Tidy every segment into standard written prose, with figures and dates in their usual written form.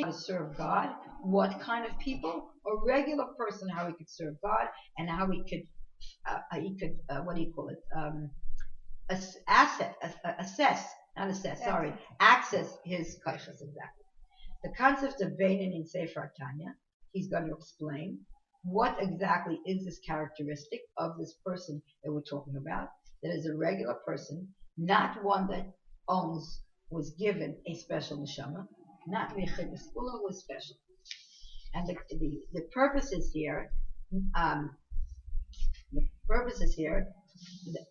to serve God, what kind of people, a regular person, how he could serve God, and how what do you call it? Access his kaiches exactly. The concept of Beinin in Sefer Tanya, he's going to explain what exactly is this characteristic of this person that we're talking about, that is a regular person, not one that was given a special neshama, not Mechibus, Ula was special. And the purpose is here, um, the purpose is here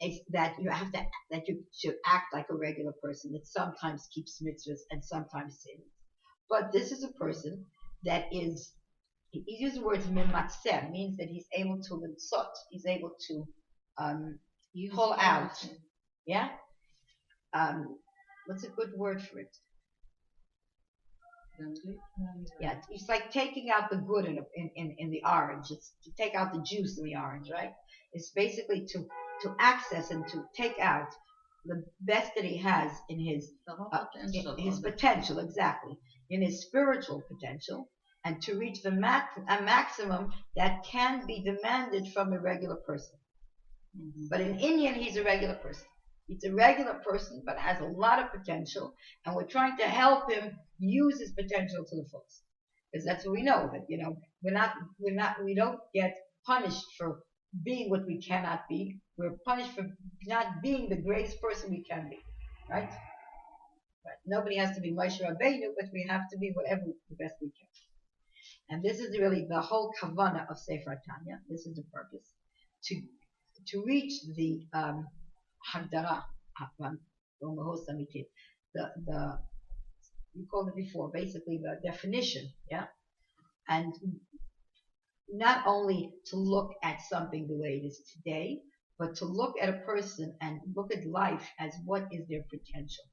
is that you should act like a regular person that sometimes keeps mitzvahs and sometimes sins. But this is a person that is, he uses the words mimatzeh, means that he's able to litzot, he's able to pull out. Yeah? What's a good word for it? Yeah, it's like taking out the good in the orange. It's to take out the juice in the orange, right? It's basically to access and to take out the best that he has in his potential, exactly, in his spiritual potential, and to reach a maximum that can be demanded from a regular person. Mm-hmm. But in Indian, he's a regular person. He's a regular person, but has a lot of potential, and we're trying to help him use his potential to the fullest. Because that's what we know, that we don't get punished for being what we cannot be. We're punished for not being the greatest person we can be, right? Right. Nobody has to be Moshe Rabbeinu, but we have to be whatever the best we can. And this is really the whole kavanah of Sefer Tanya. This is the purpose, to reach the Hagdara, the you called it before, basically the definition, yeah, and not only to look at something the way it is today, but to look at a person and look at life as what is their potential.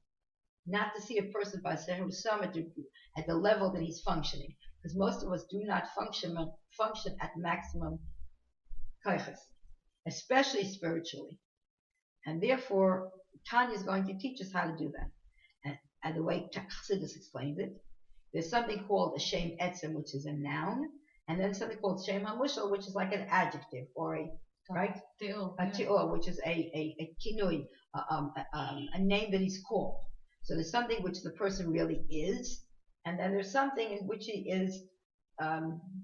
Not to see a person by saying at the level that he's functioning, because most of us do not function at maximum kaiches, especially spiritually. And therefore, Tanya is going to teach us how to do that. And the way Chassidus explains it, there's something called a shem etzem, which is a noun, and then something called shem hamushal, which is like an adjective or a ti'ur, which is a kinui, a name that he's called. So there's something which the person really is, and then there's something in which he is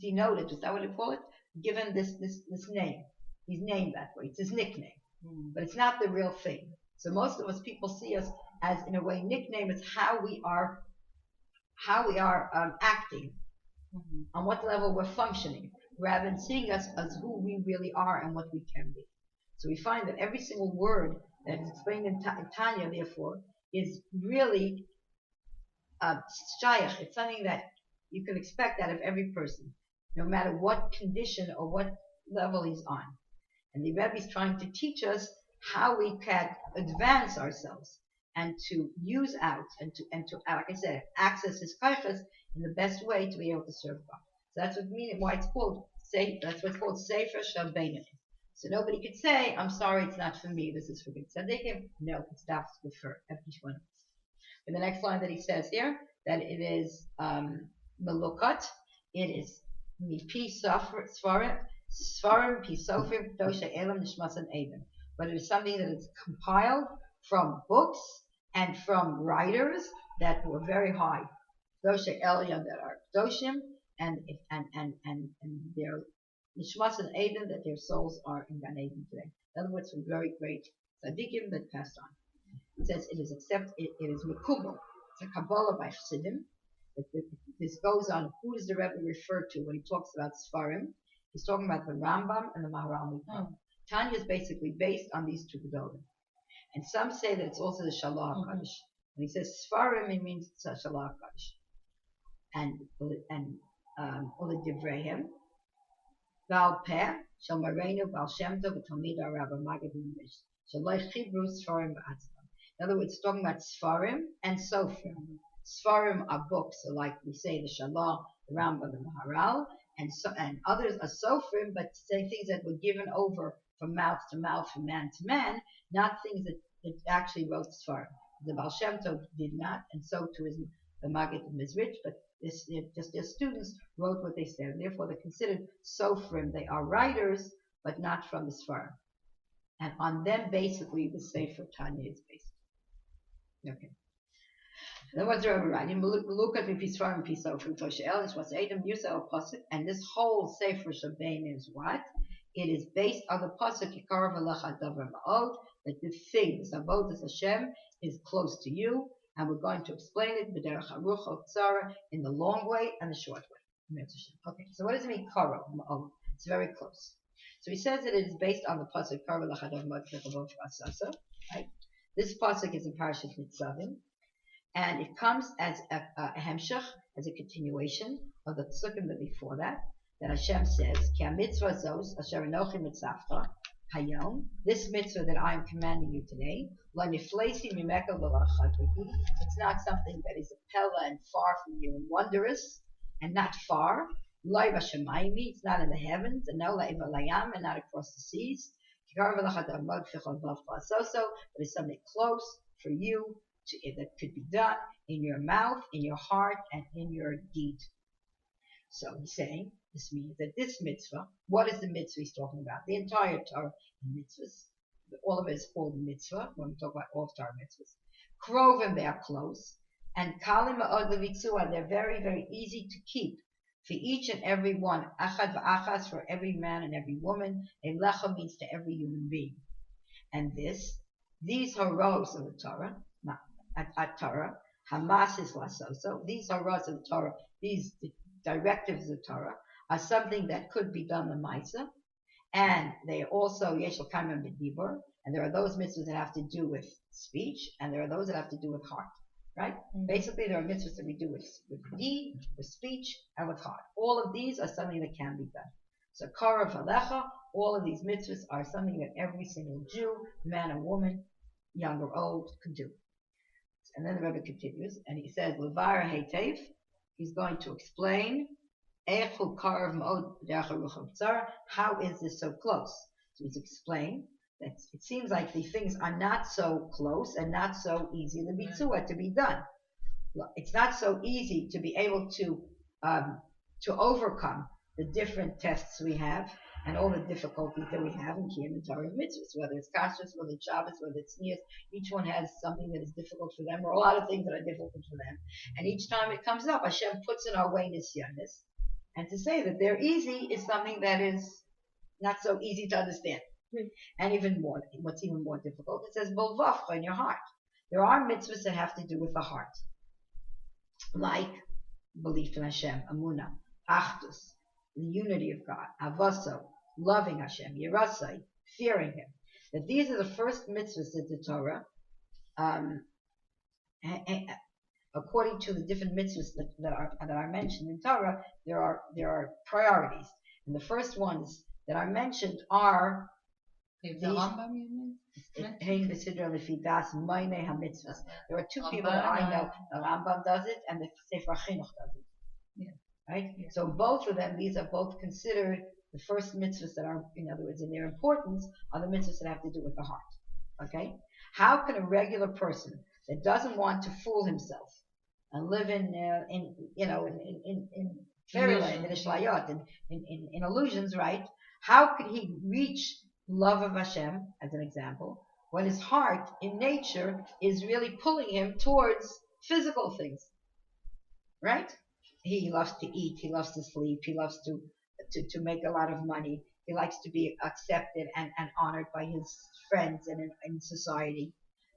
denoted. Is that what you call it? Given this name, he's named that way. It's his nickname. But it's not the real thing. So most of us, people see us as, in a way, nickname is how we are acting, on what level we're functioning, rather than seeing us as who we really are and what we can be. So we find that every single word that is explained in Tanya, therefore, is really shayach. It's something that you can expect out of every person, no matter what condition or what level he's on. And the Rebbe is trying to teach us how we can advance ourselves and to use out and to like I said, access his kaiches in the best way to be able to serve God. So that's why it's called that's what's called Sefer Shel Beinin. So nobody could say, I'm sorry, it's not for me, this is for good tzaddikim. No, it's good for each one of us. In the next line that he says here, that it is melukot, it is mipi Svarim, Pisofim, Dosha Elam, Nishmas, and Adam. But it is something that is compiled from books and from writers that were very high. Dosha Elam that are Doshim, and their Nishmas and Adam, that their souls are in Gan Eden today. In other words, some very great tzaddikim that passed on. It says it is Mekubal. It's a Kabbalah by Chassidim. This goes on. Who does the Rebbe refer to when he talks about Svarim? He's talking about the Rambam and the Maharal. Tanya is basically based on these two gedolim. And some say that it's also the Shalach HaKadosh. When he says Svarim, it means it's a Shalach HaKadosh. And Ula Divrehem, Baal Peh, Shal Marenu, Baal Shem Tov, Talmida, Rabbi Magid Mish. Shalach Chibru, Svarim Ba'atzvam. In other words, it's talking about Svarim and Sofrim. Svarim are books, so like we say the Shalach, the Rambam, the Maharal, and others are sofrim, but say things that were given over from mouth to mouth, from man to man, not things that actually wrote Sfarim. The Baal Shem Tov did not, and so too is the Maggid of Mizrich, but just their students wrote what they said. And therefore, they're considered sofrim. They are writers, but not from the Sfarim. And on them, basically, the Sefer Tanya is based. Okay. Then what's the Rebbe writing? Look at me, piece from piece of from Tosha Elish, what's Adam Yusa or Pasuk, and this whole Sefer Shabbain is what? It is based on the Pasuk Yikar V'Lecha Davar Ma'od, that the thing, the Avodas Hashem, is close to you, and we're going to explain it B'derech Haruch Tzara in the long way and the short way. Okay, so what does it mean Kara Ma'od? It's very close. So he says that it is based on the Pasuk Yikar V'Lecha Davar Ma'od, right? This Pasuk is in Parashat Nitzavim. And it comes as a hemshach, as a continuation of the psukim that before that Hashem says, Ki mitzvah zos asher anochi mitzavta hayom, this mitzvah that I am commanding you today, lo niflesi mimeka v'lachakiki, it's not something that is a pella and far from you and wondrous, and not far, lo b'shamayimi, it's not in the heavens, and no la'iva layam, and not across the seas, kikar v'lachadav mod fichon vav but it's something close for you, that could be done in your mouth, in your heart, and in your deed. So he's saying, this means that this mitzvah, what is the mitzvah he's talking about? The entire Torah mitzvahs, all of it is called mitzvah, when we talk about all Torah mitzvahs. Krovim, they are close, and kalim ma'od levitzua, they're very, very easy to keep. For each and every one, achad v'achas, for every man and every woman, lecha means to every human being. And these haros of the Torah, at Torah, Hamas is lasoso. These haros of the Torah, these directives of Torah, are something that could be done the Maisa, and they are also yeshel kaimim b'dibur, and there are those mitzvahs that have to do with speech, and there are those that have to do with heart. Right? Mm-hmm. Basically, there are mitzvahs that we do with deed, with speech, and with heart. All of these are something that can be done. So kara v'alecha, all of these mitzvahs are something that every single Jew, man or woman, young or old, can do. And then the Rebbe continues, and he says, Levar Heitev, he's going to explain, how is this so close? So he's explained that it seems like the things are not so close and not so easy to be done. It's not so easy to be able to overcome the different tests we have and all the difficulties that we have in Kiyum and Torah mitzvahs, whether it's Kashrus, whether it's Shabbos, whether it's Niyas, each one has something that is difficult for them, or a lot of things that are difficult for them. And each time it comes up, Hashem puts in our way nisyanis. And to say that they're easy is something that is not so easy to understand. And even more, what's even more difficult, it says, Bolvavcha, in your heart. There are mitzvahs that have to do with the heart. Like belief in Hashem, Amunah, Achdus, the unity of God, Avaso, loving Hashem, Yerasai, fearing Him. That these are the first mitzvahs that the Torah, according to the different mitzvahs that are mentioned in Torah, there are priorities. And the first ones that are mentioned are there are two people that I know. The Rambam does it, and the Sefer Chinuch does it. Yeah. Right? Yeah. So both of them, these are both considered the first mitzvahs that are, in other words, in their importance, are the mitzvahs that have to do with the heart. Okay? How can a regular person that doesn't want to fool himself and live in fairyland, in ishlayot, in illusions, right? How could he reach love of Hashem, as an example, when his heart in nature is really pulling him towards physical things, right? He loves to eat, he loves to sleep, he loves to make a lot of money, he likes to be accepted and honored by his friends and in society.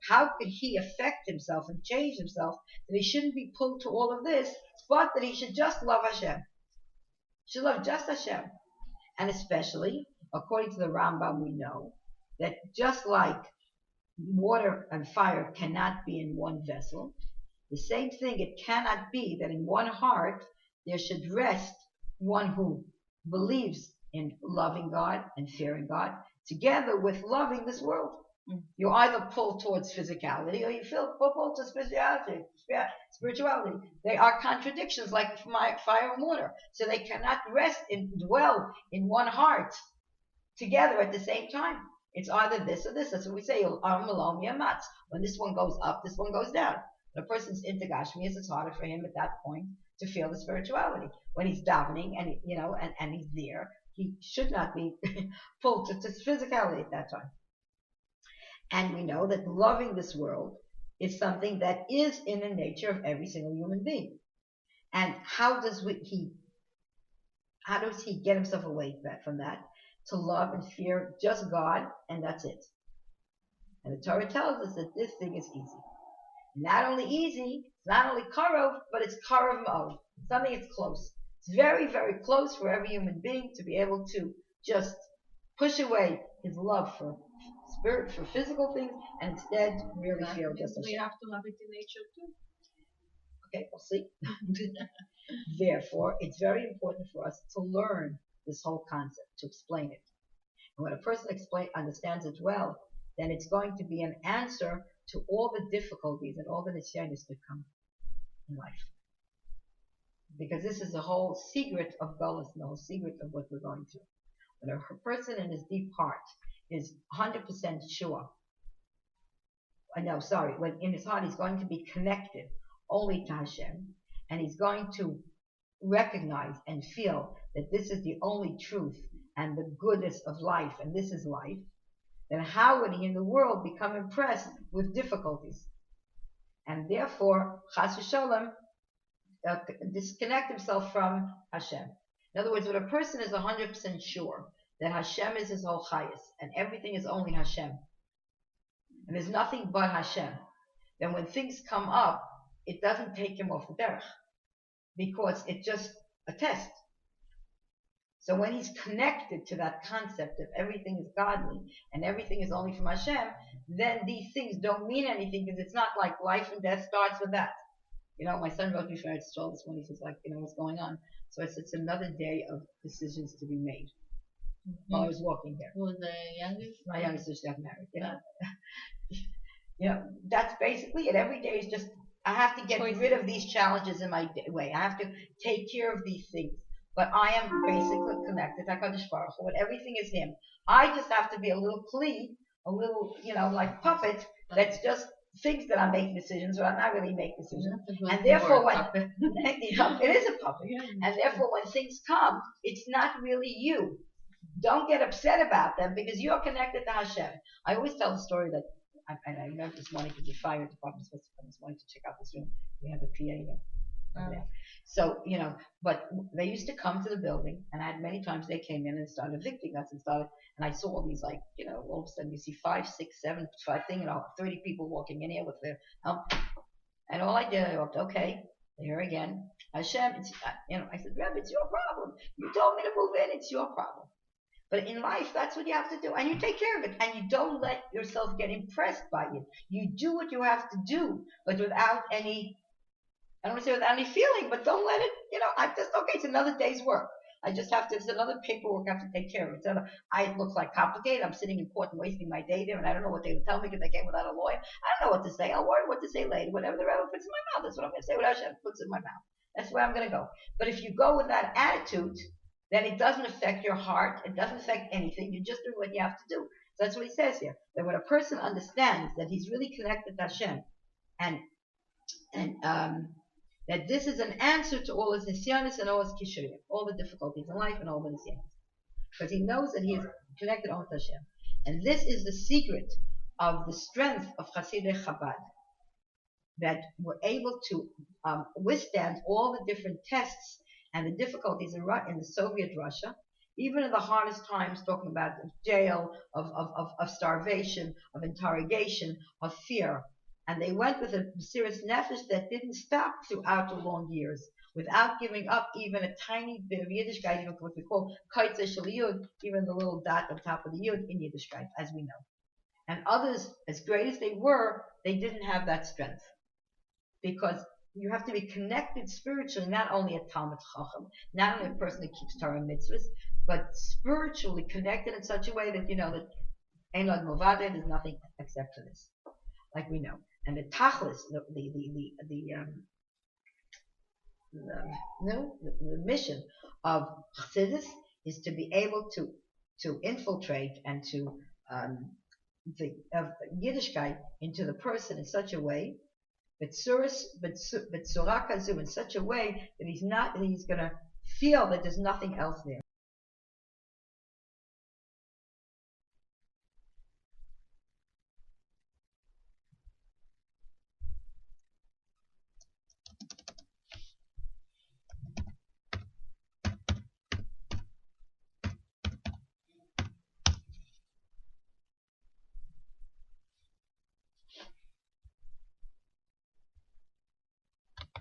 How could he affect himself and change himself that he shouldn't be pulled to all of this, but that he should just love Hashem? He should love just Hashem. And especially, according to the Rambam, we know that just like water and fire cannot be in one vessel, the same thing, it cannot be that in one heart there should rest one who believes in loving God and fearing God, together with loving this world. You either pull towards physicality or you pull to spirituality. They are contradictions like fire and water. So they cannot rest and dwell in one heart together at the same time. It's either this or this. That's what we say. When this one goes up, this one goes down. When a person's into Gashmias, it's harder for him at that point to feel the spirituality. When he's davening and and he's there, he should not be pulled to physicality at that time. And we know that loving this world is something that is in the nature of every single human being. And how does he get himself away from that? To love and fear just God, and that's it. And the Torah tells us that this thing is easy. Not only easy, it's not only karov, but it's karov ma'od. Something that's close. It's very, very close for every human being to be able to just push away his love for spirit, for physical things, and instead really feel just we have to have it in nature too. Okay, we'll see. Therefore, it's very important for us to learn this whole concept, to explain it. And when a person understands it well, then it's going to be an answer to all the difficulties and all the nisyanis that come in life. Because this is the whole secret of Golas, and the whole secret of what we're going through. When a person in his deep heart is 100% sure, when in his heart he's going to be connected only to Hashem, and he's going to recognize and feel that this is the only truth and the goodness of life, and this is life, then how would he in the world become impressed with difficulties? And therefore, chas v'sholem, disconnect himself from Hashem. In other words, when a person is 100% sure that Hashem is his whole chayas, and everything is only Hashem, and there's nothing but Hashem, then when things come up, it doesn't take him off the derech, because it's just a test. So when he's connected to that concept of everything is godly and everything is only from Hashem, then these things don't mean anything, because it's not like life and death starts with that. My son wrote me for this morning. He says, what's going on? So it's another day of decisions to be made. While I was walking here. Who was the youngest? My youngest sister got married. That's basically it. Every day is just, I have to get rid of these challenges in my way. I have to take care of these things. But I am basically connected to HaKadosh Baruch Hu, and everything is Him. I just have to be a little kli, a little, like puppet, that's just thinks that I'm making decisions, but I'm not really making decisions. And therefore, when it is a puppet, and therefore when things come, it's not really you. Don't get upset about them, because you're connected to Hashem. I always tell the story that, and I remember this morning, because the fire department was supposed to come this morning to check out this room. We have a PA there. So, but they used to come to the building, and I had many times they came in and started evicting us and I saw all these, all of a sudden you see 5, 6, 7, 30 people walking in here with their, and all I did, I walked, okay, here again, Hashem, I said, Rebbe, it's your problem. You told me to move in, it's your problem. But in life, that's what you have to do, and you take care of it, and you don't let yourself get impressed by it. You do what you have to do, but without any, I don't want to say without any feeling, but don't let it, it's another day's work. It's another paperwork I have to take care of. It looks like complicated. I'm sitting in court and wasting my day there, and I don't know what they would tell me because they came without a lawyer. I don't know what to say. I'll worry what to say later. Whatever the Rebbe puts in my mouth, that's what I'm going to say. Whatever Hashem puts in my mouth, that's where I'm going to go. But if you go with that attitude, then it doesn't affect your heart. It doesn't affect anything. You just do what you have to do. So that's what he says here. That when a person understands that he's really connected to Hashem, and that this is an answer to all his nisyanis and all his kishurim, all the difficulties in life and all the nisyanis. Because he knows that he is connected onto Hashem. And this is the secret of the strength of Hasidei Chabad, that we're able to withstand all the different tests and the difficulties in the Soviet Russia, even in the hardest times, talking about jail, of starvation, of interrogation, of fear. And they went with a serious nefesh that didn't stop throughout the long years, without giving up even a tiny bit of Yiddishkeit, even what we call kaitze shel yud, even the little dot on top of the yud in Yiddishkeit, as we know. And others, as great as they were, they didn't have that strength. Because you have to be connected spiritually, not only a Talmud Chacham, not only a person that keeps Torah mitzvahs, but spiritually connected in such a way that that Ein Lod Milvado, there's nothing except for this, like we know. And the tachlis, the mission of Chassidus is to be able to infiltrate and to the Yiddishkeit into the person in such a way B'tzura kazu, in such a way that he's going to feel that there's nothing else there.